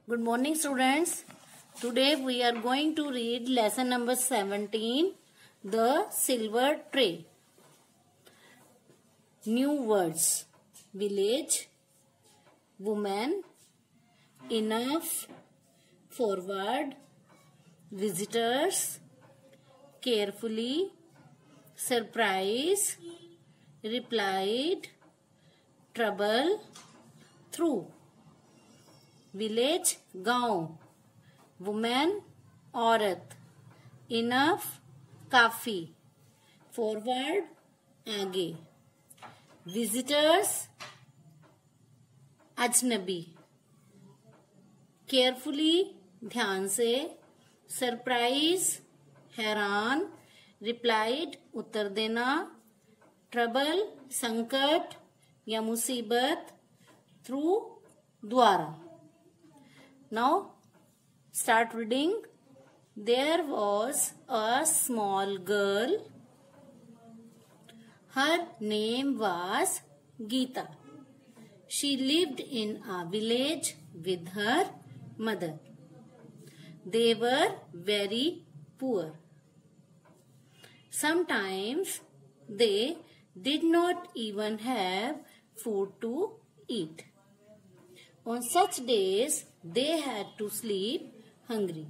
Good morning, students. Today we are going to read lesson number 17, The Silver Tray. New words: village, woman, enough, forward, visitors, carefully, surprise, replied, trouble, through. Village गांव, women औरत, enough काफी, forward आगे, visitors अजनबी, carefully ध्यान से, surprise हैरान, replied उत्तर देना, trouble संकट या मुसीबत, थ्रू द्वारा. Now start reading. There was a small girl. Her name was Geeta. She lived in a village with her mother. They were very poor. Sometimes they did not even have food to eat. On such days, they had to sleep hungry.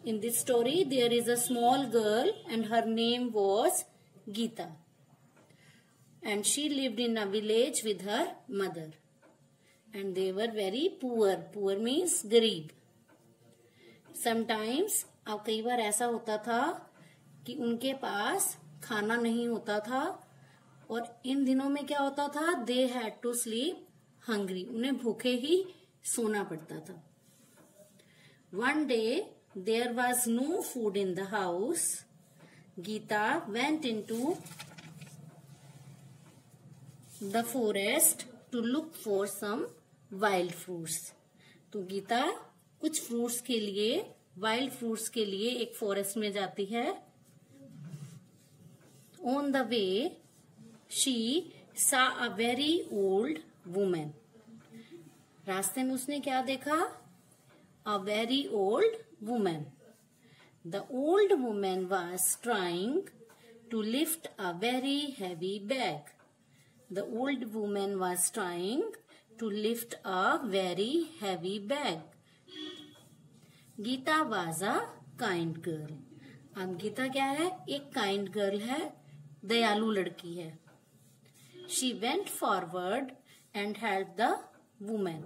In this story, there is a small girl and her name was Geeta. And she lived in a village with her mother. And they were very poor. Poor means गरीब. Sometimes, अब कई बार ऐसा होता था कि उनके पास खाना नहीं होता था और इन दिनों में क्या होता था? They had to sleep hungry. उन्हें भूखे ही सोना पड़ता था. One day there was no food in the house. Geeta went into the forest to look for some wild fruits. तो गीता कुछ फ्रूट्स के लिए, वाइल्ड फ्रूट्स के लिए एक फॉरेस्ट में जाती है. On the way she saw a very old woman. रास्ते में उसने क्या देखा? A very old woman. The old woman was trying to lift a very heavy bag. The old woman was trying to lift a very heavy bag. Geeta was a kind girl. अब गीता क्या है? एक kind girl है, दयालु लड़की है. She went forward and helped the woman.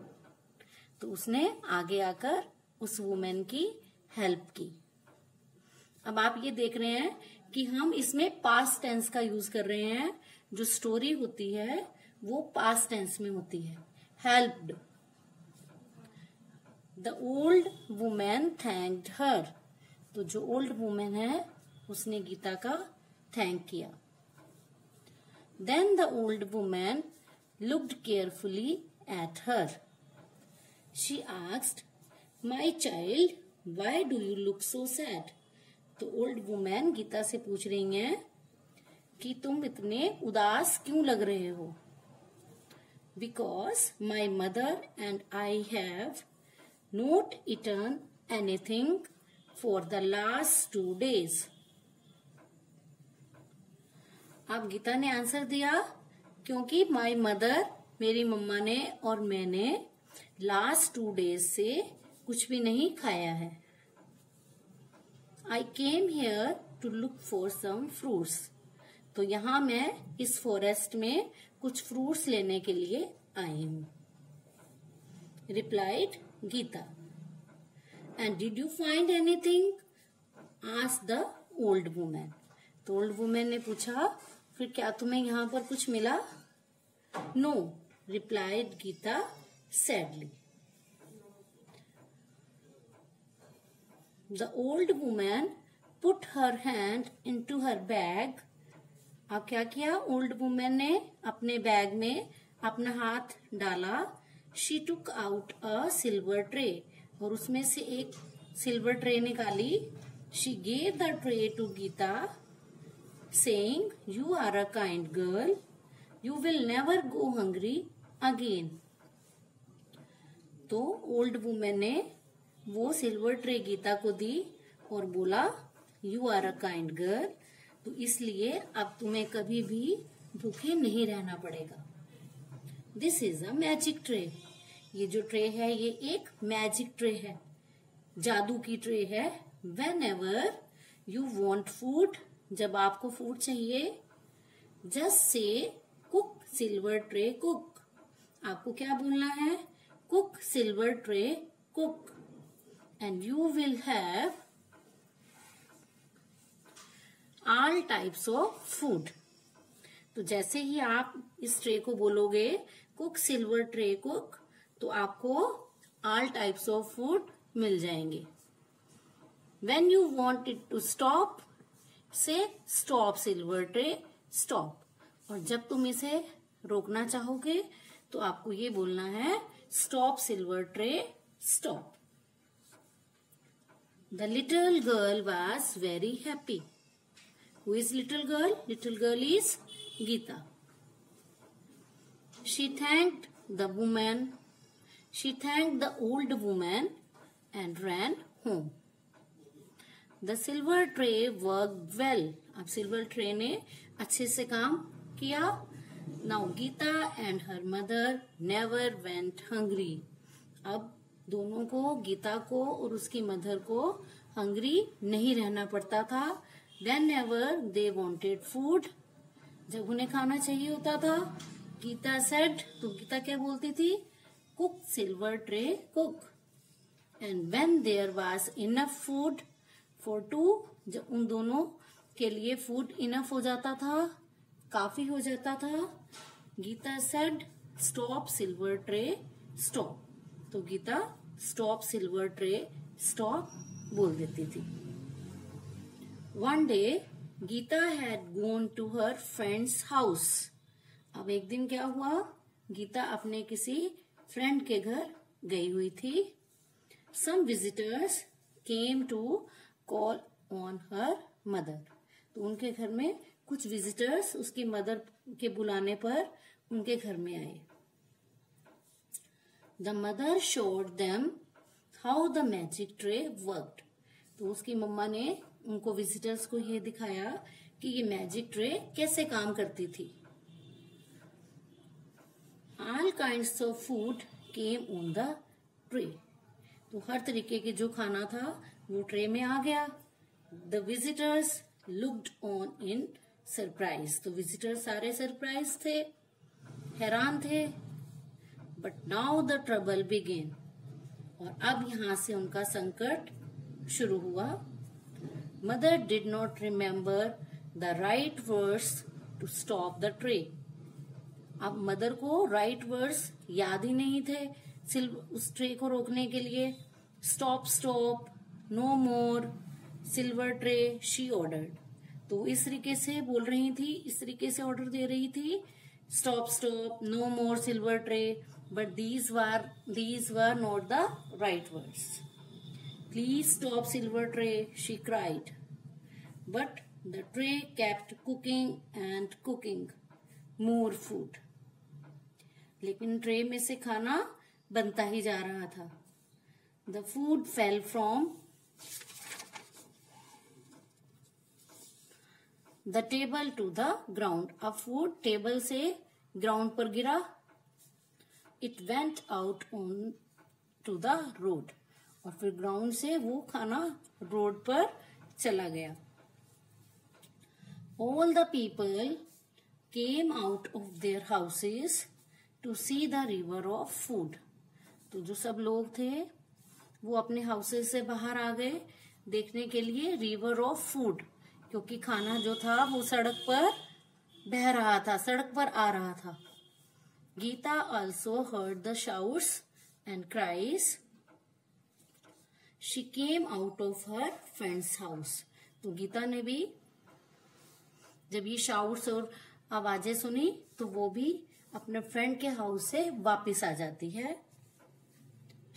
तो उसने आगे आकर उस वुमेन की हेल्प की. अब आप ये देख रहे हैं कि हम इसमें पास्ट टेंस का यूज कर रहे हैं. जो स्टोरी होती है वो पास्ट टेंस में होती है. Helped. The old women thanked her. तो जो ओल्ड वुमेन है उसने गीता का थैंक किया. Then the old women looked carefully at her. She asked, "My child, why do you look so sad?" तो ओल्ड वुमेन गीता से पूछ रही हैं कि तुम इतने उदास क्यों लग रहे हो? Because my mother and I have not eaten anything for the last 2 days. अब गीता ने आंसर दिया क्योंकि माई मदर, मेरी मम्मा ने और मैंने लास्ट 2 डेज से कुछ भी नहीं खाया है. I came here to look for some fruits. तो यहाँ मैं इस फॉरेस्ट में कुछ फ्रूट्स लेने के लिए आई हूँ. Replied Gita. And did you find anything? Asked the old women. तो ओल्ड वुमेन ने पूछा, फिर क्या तुम्हें यहाँ पर कुछ मिला? No, replied Gita sadly. The old women put her hand into her bag. अब क्या किया? ओल्ड वुमेन ने अपने बैग में अपना हाथ डाला. She took out a silver tray. और उसमें से एक सिल्वर ट्रे निकाली. She gave the tray to Gita saying, "You are a kind girl. You will never go hungry again." तो ओल्ड वुमेन ने वो सिल्वर ट्रे गीता को दी और बोला you are a kind girl, तो इसलिए अब तुम्हें कभी भी भूखे नहीं रहना पड़ेगा। This is a magic tray. ये जो ट्रे है ये एक मैजिक ट्रे है, जादू की ट्रे है। When ever you want food, जब आपको फूड चाहिए, just say cook silver tray cook. आपको क्या बोलना है? Cook silver tray cook and you will have all types of food. तो जैसे ही आप इस ट्रे को बोलोगे कुक सिल्वर ट्रे कुक, तो आपको ऑल टाइप्स ऑफ फूड मिल जाएंगे। When you want it to stop, say stop silver tray stop। और जब तुम इसे रोकना चाहोगे तो आपको ये बोलना है stop silver tray stop। The little girl was very happy। Who is little girl? Little girl is Geeta। She thanked the woman, she thanked the old woman and ran home। The silver tray worked well। अब silver tray ने अच्छे से काम किया। Now Geeta and her mother never went hungry। अब दोनों को, गीता को और उसकी मदर को, हंग्री नहीं रहना पड़ता था। Whenever they wanted food, जब उन्हें खाना चाहिए होता था, गीता said, तो गीता क्या बोलती थी? Cook silver tray cook। And when there was enough food for two, जब उन दोनों के लिए फूड इनफ हो जाता था, काफी हो जाता था, Geeta said stop silver tray stop. तो Geeta stop silver tray stop बोल देती थी। One day Geeta had gone to her friends house. अब एक दिन क्या हुआ? गीता अपने किसी फ्रेंड के घर गई हुई थी। Some visitors came to call on her mother. तो उनके घर में कुछ विजिटर्स उसकी मदर के बुलाने पर उनके घर में आए। The mother showed them how the magic tray worked. तो उसकी मम्मा ने उनको, विजिटर्स को, ये दिखाया कि ये मैजिक ट्रे कैसे काम करती थी। All kinds of food came on the tray. तो हर तरीके के जो खाना था वो ट्रे में आ गया। The visitors looked on in surprise. तो विजिटर्स सारे सरप्राइज थे, हैरान थे। But now the trouble began. और अब यहां से उनका संकट शुरू हुआ। Mother did not remember the right words to stop the tray. अब मदर को राइट वर्ड्स याद ही नहीं थे उस ट्रे को रोकने के लिए। Stop stop, no more, silver tray, she ordered. तो इस तरीके से बोल रही थी, इस तरीके से ऑर्डर दे रही थी, stop stop, no more silver tray, but these were not the right words. Please stop silver tray, she cried. But the tray kept cooking and cooking more food. लेकिन ट्रे में से खाना बनता ही जा रहा था। The food fell from the table to the ground. अब फूड टेबल से ग्राउंड पर गिरा। It went out on to the road. और फिर ग्राउंड से वो खाना रोड पर चला गया। All the people came out of their houses to see the river of food. तो जो सब लोग थे वो अपने हाउसेस से बाहर आ गए देखने के लिए रिवर ऑफ फूड, क्योंकि खाना जो था वो सड़क पर बह रहा था, सड़क पर आ रहा था। Gita also heard the shouts and cries. She came out of her friends house. तो गीता ने भी जब ये शाउट्स और आवाजें सुनी तो वो भी अपने फ्रेंड के हाउस से वापस आ जाती है।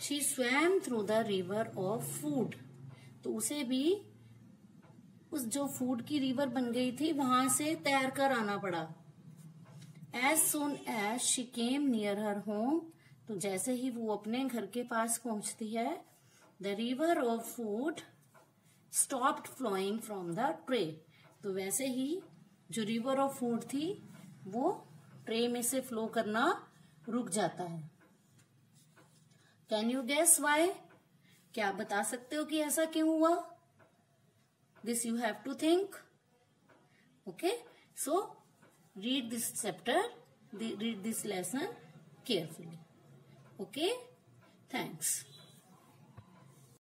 She swum through the river of food. तो उसे भी उस जो फूड की रिवर बन गई थी वहां से तैर कर आना पड़ा। As soon as she came near her home. तो जैसे ही वो अपने घर के पास पहुंचती है, the river of food stopped flowing from the tray. तो वैसे ही जो रिवर ऑफ फूड थी वो ट्रे में से फ्लो करना रुक जाता है। Can you guess why? क्या आप बता सकते हो कि ऐसा क्यों हुआ? This you have to think. Okay, so read this chapter, read this lesson carefully. Okay, thanks.